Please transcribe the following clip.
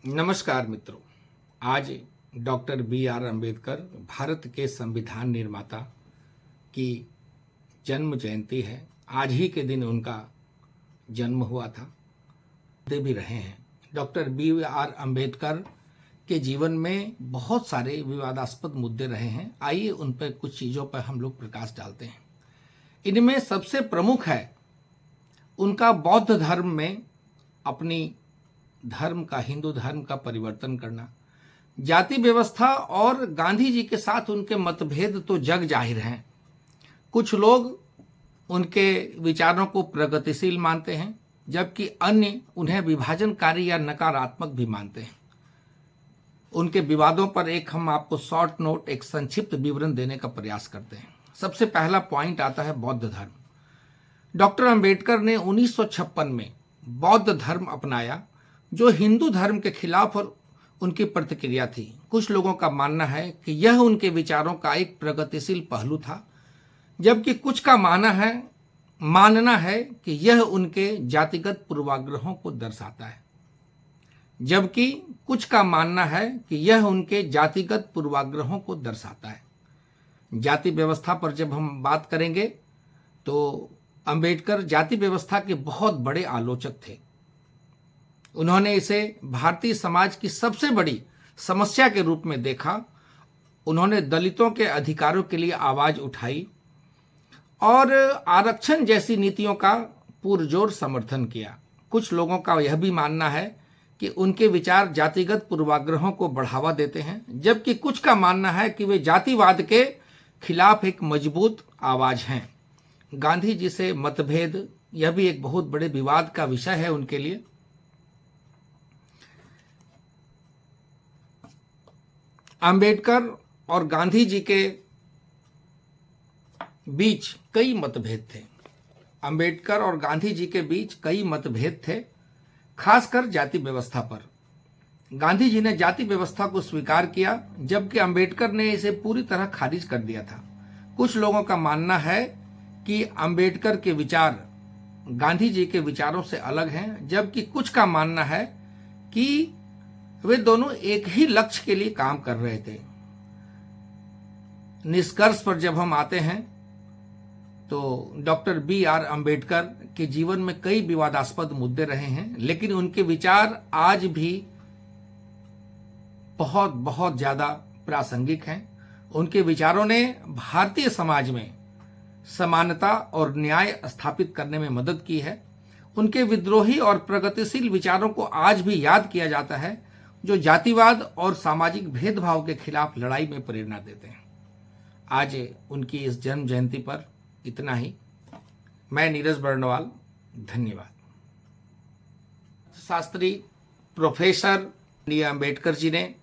नमस्कार मित्रों। आज डॉक्टर बी.आर. अंबेडकर भारत के संविधान निर्माता की जन्म जयंती है। आज ही के दिन उनका जन्म हुआ था। दे भी रहे हैं। Doctor B R. अंबेडकर के जीवन में बहुत सारे विवादास्पद मुद्दे रहे हैं। आइए उन पर कुछ चीज़ों पर हम लोग प्रकाश डालते हैं। इनमें सबसे प्रमुख है उनका बौद्ध धर्म में अपनी धर्म का, हिंदू धर्म का परिवर्तन करना, जाति व्यवस्था और गांधी जी के साथ उनके मतभेद तो जग जाहिर हैं। कुछ लोग उनके विचारों को प्रगतिशील मानते हैं, जबकि अन्य उन्हें विभाजनकारी या नकारात्मक भी मानते हैं। उनके विवादों पर हम आपको शॉर्ट नोट, एक संक्षिप्त विवरण देने का प्रयास करते हैं। सबसे पहला पॉइंट आता है बौद्ध धर्म। डॉक्टर अंबेडकर ने 1956 में बौद्ध धर्म अपनाया, जो हिंदू धर्म के खिलाफ और उनकी प्रतिक्रिया थी। कुछ लोगों का मानना है कि यह उनके विचारों का एक प्रगतिशील पहलू था, जबकि कुछ का मानना है कि यह उनके जातिगत पूर्वाग्रहों को दर्शाता है। जाति व्यवस्था पर जब हम बात करेंगे तो अंबेडकर जाति व्यवस्था के बहुत बड़े आलोचक थे। उन्होंने इसे भारतीय समाज की सबसे बड़ी समस्या के रूप में देखा। उन्होंने दलितों के अधिकारों के लिए आवाज उठाई और आरक्षण जैसी नीतियों का पुरजोर समर्थन किया। कुछ लोगों का यह भी मानना है कि उनके विचार जातिगत पूर्वाग्रहों को बढ़ावा देते हैं, जबकि कुछ का मानना है कि वे जातिवाद के खिलाफ एक मजबूत आवाज हैं। गांधी जी से मतभेद, यह भी एक बहुत बड़े विवाद का विषय है उनके लिए। अंबेडकर और गांधी जी के बीच कई मतभेद थे, खासकर जाति व्यवस्था पर। गांधी जी ने जाति व्यवस्था को स्वीकार किया, जबकि अंबेडकर ने इसे पूरी तरह खारिज कर दिया था। कुछ लोगों का मानना है कि अंबेडकर के विचार गांधी जी के विचारों से अलग हैं, जबकि कुछ का मानना है कि वे दोनों एक ही लक्ष्य के लिए काम कर रहे थे। निष्कर्ष पर जब हम आते हैं तो डॉक्टर बी.आर. अंबेडकर के जीवन में कई विवादास्पद मुद्दे रहे हैं, लेकिन उनके विचार आज भी बहुत बहुत ज्यादा प्रासंगिक हैं। उनके विचारों ने भारतीय समाज में समानता और न्याय स्थापित करने में मदद की है। उनके विद्रोही और प्रगतिशील विचारों को आज भी याद किया जाता है, जो जातिवाद और सामाजिक भेदभाव के खिलाफ लड़ाई में प्रेरणा देते हैं। आज उनकी इस जन्म जयंती पर इतना ही। मैं नीरज बर्णवाल, धन्यवाद। Shastri professor D. अंबेडकर जी ने